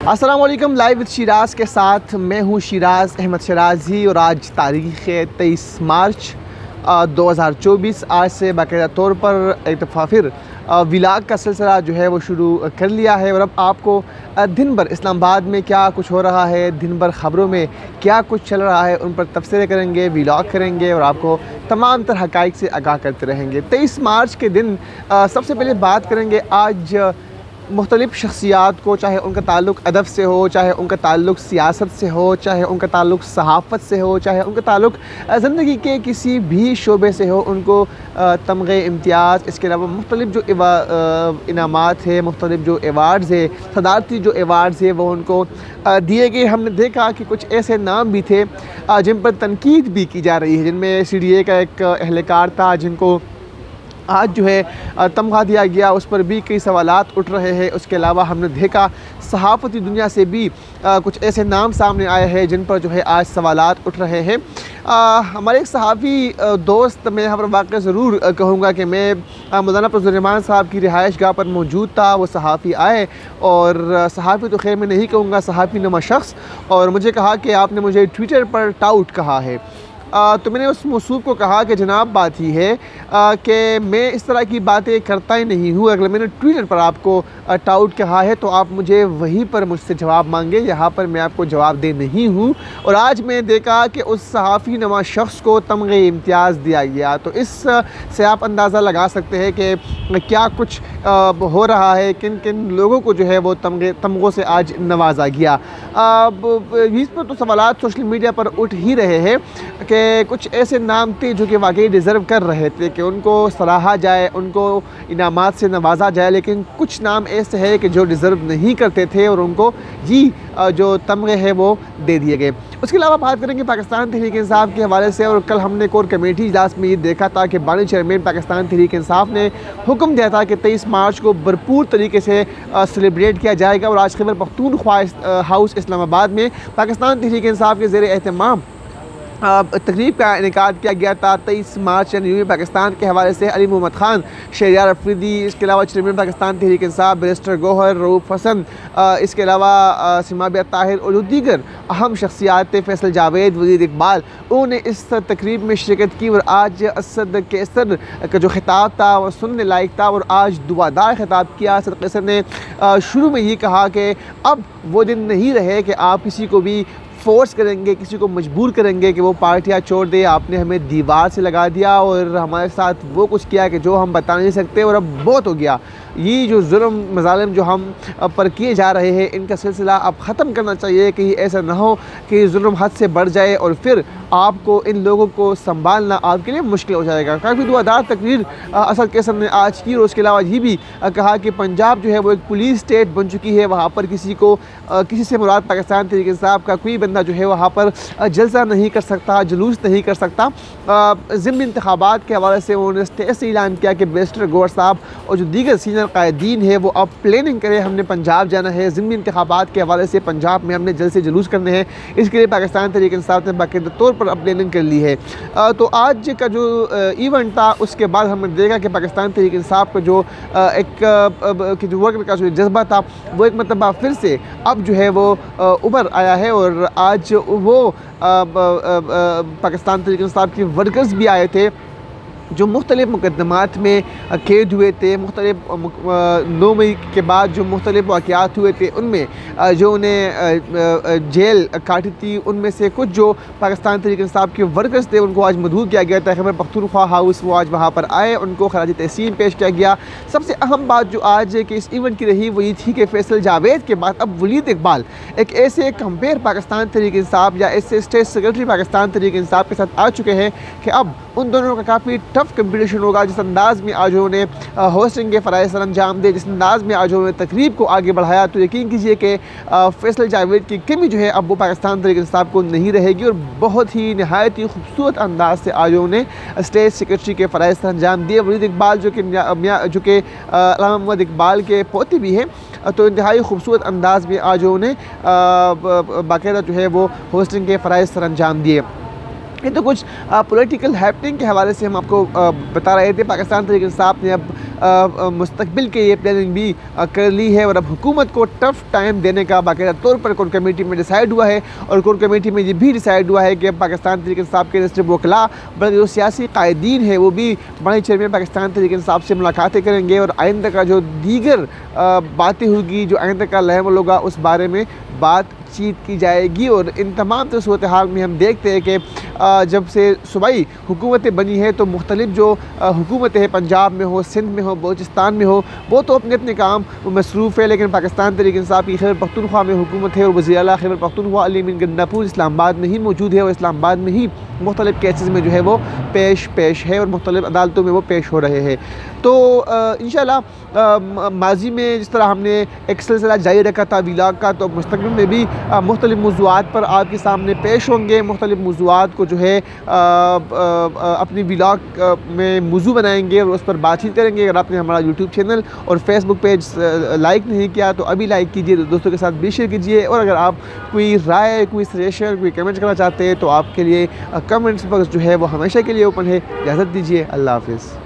अस्सलाम वालेकुम। Live with Siraj के साथ मैं हूँ शिराज अहमद शराजी और आज तारीख़ है 23 मार्च 2024। आज से बाकायदा तौर पर एक दफ़ा फिर व्लॉग का सिलसिला जो है वो शुरू कर लिया है और अब आपको दिन भर इस्लामाबाद में क्या कुछ हो रहा है, दिन भर ख़बरों में क्या कुछ चल रहा है, उन पर तबसरे करेंगे, व्लॉग करेंगे और आपको तमाम तरह हक़ाइक़ से आगाह करते रहेंगे। 23 मार्च के दिन सबसे पहले बात करेंगे आज मुख्तलिफ़ शख्सियात को, चाहे उनका ताल्लुक़ अदब से हो, चाहे उनका ताल्लुक़ सियासत से हो, चाहे उनका ताल्लुक़ सहाफ़त से हो, चाहे उनका ताल्लुक़ ज़िंदगी के किसी भी शोबे से हो, उनको तमग़े इम्तियाज़, इसके अलावा मुख्तलिफ़ जो इनामात है, मुख्तलिफ़ जो एवार्ड्स है, सदारती जो एवार्ड्स है वो उनको दिए गए। हमने देखा कि कुछ ऐसे नाम भी थे जिन पर तनकीद भी की जा रही है, जिनमें CDA का एक एहलकार था जिनको आज जो है तमगा दिया गया, उस पर भी कई सवालात उठ रहे हैं। उसके अलावा हमने देखा सहाफ़ती दुनिया से भी कुछ ऐसे नाम सामने आए हैं जिन पर जो है आज सवालात उठ रहे हैं। हमारे एक सहाफ़ी दोस्त, मैं यहाँ पर वाक़ई ज़रूर कहूँगा कि मैं मौलाना फजल-उर-रहमान साहब की रिहाइश गाह पर मौजूद था। वो सहाफ़ी आए और सहाफ़ी तो खैर मैं नहीं कहूँगा, सहाफ़ी नुमा शख्स, और मुझे कहा कि आपने मुझे ट्विटर पर टाउट कहा है। तो मैंने उस मौसूफ़ को कहा कि जनाब बात ही है कि मैं इस तरह की बातें करता ही नहीं हूँ। अगर मैंने ट्विटर पर आपको टाउट कहा है तो आप मुझे वहीं पर मुझसे जवाब मांगे, यहाँ पर मैं आपको जवाब दे नहीं हूँ। और आज मैं देखा कि उस सहाफ़ी नुमा शख्स को तमग़े इम्तियाज़ दिया गया, तो इस से आप अंदाज़ा लगा सकते हैं कि क्या कुछ हो रहा है, किन किन लोगों को जो है वो तमग़ों से आज नवाजा गया। इस पर तो सवालात सोशल मीडिया पर उठ ही रहे हैं कि कुछ ऐसे नाम थे जो कि वाकई डिज़र्व कर रहे थे कि उनको सराहा जाए, उनको इनामात से नवाजा जाए, लेकिन कुछ नाम ऐसे हैं कि जो डिज़र्व नहीं करते थे और उनको ये जो तमग़े हैं वो दे दिए गए। उसके अलावा बात करेंगे पाकिस्तान तहरीक इंसाफ के हवाले से, और कल हमने कोर कमेटी इजलास में ये देखा था कि बानी चेयरमैन पाकिस्तान तहरीक इंसाफ ने हुक्म दिया था कि 23 मार्च को भरपूर तरीके से सेलिब्रेट किया जाएगा। और आज खैबर पख्तूनख्वा हाउस इस्लामाबाद में पाकिस्तान तहरीक इंसाफ के ज़ेर एहतमाम तकरीब का इनेकाद किया गया था। 23 मार्च यानी पाकिस्तान के हवाले से अली मोहम्मद ख़ान, शहरियार अफरीदी, इसके अलावा चेयरमैन पाकिस्तान तहरीक इंसाफ बैरिस्टर गौहर, रऊफ़ हसन, इसके अलावा सिमाबिया ताहिर और जो दीगर अहम शख्सियात थे, फैसल जावेद, वज़ीर इकबाल, उन्होंने इस तकरीब में शिरकत की। और आज असद कैसर का जो खिताब था वह सुनने लायक था और आज दुआदार खिताब किया। असद कैसर ने शुरू में ये कहा कि अब वो दिन नहीं रहे कि आप किसी को भी फ़ोर्स करेंगे, किसी को मजबूर करेंगे कि वो पार्टियाँ छोड़ दे। आपने हमें दीवार से लगा दिया और हमारे साथ वो कुछ किया कि जो हम बता नहीं सकते, और अब बहुत हो गया। ये जो जुल्म मज़ालिम जो हम पर किए जा रहे हैं, इनका सिलसिला अब ख़त्म करना चाहिए कि ऐसा ना हो कि जुल्म हद से बढ़ जाए और फिर आपको इन लोगों को संभालना आपके लिए मुश्किल हो जाएगा। काफ़ी दुआदार तकरीर असद कैसर ने आज की। और उसके अलावा ये भी कहा कि पंजाब जो है वो एक पुलिस स्टेट बन चुकी है, वहाँ पर किसी से मुराद पाकिस्तान तहरीक इंसाफ का कोई बंदा जो है वहाँ पर जलसा नहीं कर सकता, जुलूस नहीं कर सकता। ज़िमनी इंतखाबात के हवाले से उन्होंने स्टेज से ऐलान किया कि बैरिस्टर गौहर साहब और जो दीगर सीनियर कायदीन है वो अब प्लानिंग करें, हमने पंजाब जाना है, ज़िमनी इंतखाबात के हवाले से पंजाब में हमने जलसे जुलूस करने हैं। इसके लिए पाकिस्तान तहरीक इंसाफ ने बाकायदा तौर पर अब प्लानिंग कर ली है। तो आज का जो इवेंट था उसके बाद हमने देखा कि पाकिस्तान तहरीक इंसाफ का जो एक जो वर्क का जो जज्बा था वो एक मतलब फिर से अब जो है वो उभर आया है। और आज वो पाकिस्तान तहरीक इंसाफ के वर्कर्स भी आए थे जो मुख्तलिफ़ मुकदमात में कैद हुए थे। मुख्तलिफ़ 9 मई के बाद जो मुख्तलिफ़ वाक़यात हुए थे उनमें जो उन्हें जेल काटी थी, उनमें से कुछ जो पाकिस्तान तहरीक इंसाफ के वर्कर्स थे उनको आज मदऊ किया गया था। खैबर पख्तूनख्वा हाउस वो आज वहाँ पर आए, उनको खराज तहसीन पेश किया गया। सबसे अहम बात जो आज के इस इवेंट की रही वो ये थी कि फैसल जावेद के बाद अब वलीद इकबाल एक ऐसे कंपेयर पाकिस्तान तहरीक इंसाफ या ऐसे स्टेट सेक्रेटरी पाकिस्तान तहरीक इंसाफ के साथ आ चुके हैं कि अब उन दोनों का काफ़ी टफ कंपटीशन होगा। जिस अंदाज़ में आज उन्होंने होस्टिंग के फ़राइज़ सर अंजाम दिए, जिस अंदाज़ में आज उन्होंने तकरीब को आगे बढ़ाया, तो यकीन कीजिए कि फैसल जावेद की कमी जो है अब वो पाकिस्तान तहरीक इंसाफ को नहीं रहेगी। और बहुत ही नहायत ही खूबसूरत अंदाज़ से आज उन्होंने स्टेट सेक्रेटरी के फ़राइज़ सर अंजाम दिए। वलीद इकबाल जो कि अल्लामा मोहम्मद इकबाल के पोते भी हैं, तो इंतहाई खूबसूरत अंदाज़ में आज उन्होंने बाकायदा जो है वो होस्टिंग के फ़राइज़ सर अंजाम दिए। ये तो कुछ पॉलिटिकल हैपनिंग के हवाले से हम आपको बता रहे थे। पाकिस्तान तहरीक इंसाफ ने अब मुस्तकबिल के ये प्लानिंग भी कर ली है और अब हुकूमत को टफ़ टाइम देने का बाकायदा तौर पर कोर कमेटी में डिसाइड हुआ है। और कोर कमेटी में ये भी डिसाइड हुआ है कि अब पाकिस्तान तहरीक इंसाफ के न सिर्फ वकला बल्कि जो सियासी कायदीन है वो भी बड़े चेयरमैन पाकिस्तान तहरीक इंसाफ से मुलाकातें करेंगे और आइंदा का जो दीगर बातें होगी, जो आइंदा का लहम होगा, उस बारे में बातचीत की जाएगी। और इन तमाम सूरत हाल में हम देखते हैं कि जब से सूबाई हुकूमतें बनी हैं तो मुख्तलिफ जो हुकूमतें हैं, पंजाब में हो, सिंध में हो, बलूचिस्तान में हो, वो तो अपने अपने काम मसरूफ़ है। लेकिन पाकिस्तान तहरीक इंसाफ की खैबर पख्तूनख्वा में हुकूमत है और वज़ीर आला खैबर पख्तूनख्वा अली अमीन गंडापुर इस्लामाबाद में ही मौजूद है और इस्लामाबाद में ही मुख्तलिफ केसेस में जो है वो पेश है और मुख्तलिफ अदालतों में वो पेश हो रहे हैं। तो इंशाअल्लाह माजी में जिस तरह हमने एक सिलसिला जारी रखा था व्लॉग का, तो मुस्तक़बिल में भी मुख्तलिफ मौज़ूआत पर आपके सामने पेश होंगे। मुख्तलिफ मौज़ूआत को जो है अपनी व्लॉग में मौजू बनाएंगे और उस पर बातचीत करेंगे। अगर आपने हमारा यूट्यूब चैनल और फेसबुक पेज लाइक नहीं किया तो अभी लाइक कीजिए, दोस्तों के साथ भी शेयर कीजिए। और अगर आप कोई राय, कोई सजेशन, कोई कमेंट करना चाहते हैं तो आपके लिए कमेंट्स बॉक्स जो है वो हमेशा के लिए ओपन है। इजाज़त दीजिए, अल्लाह हाफ़िज़।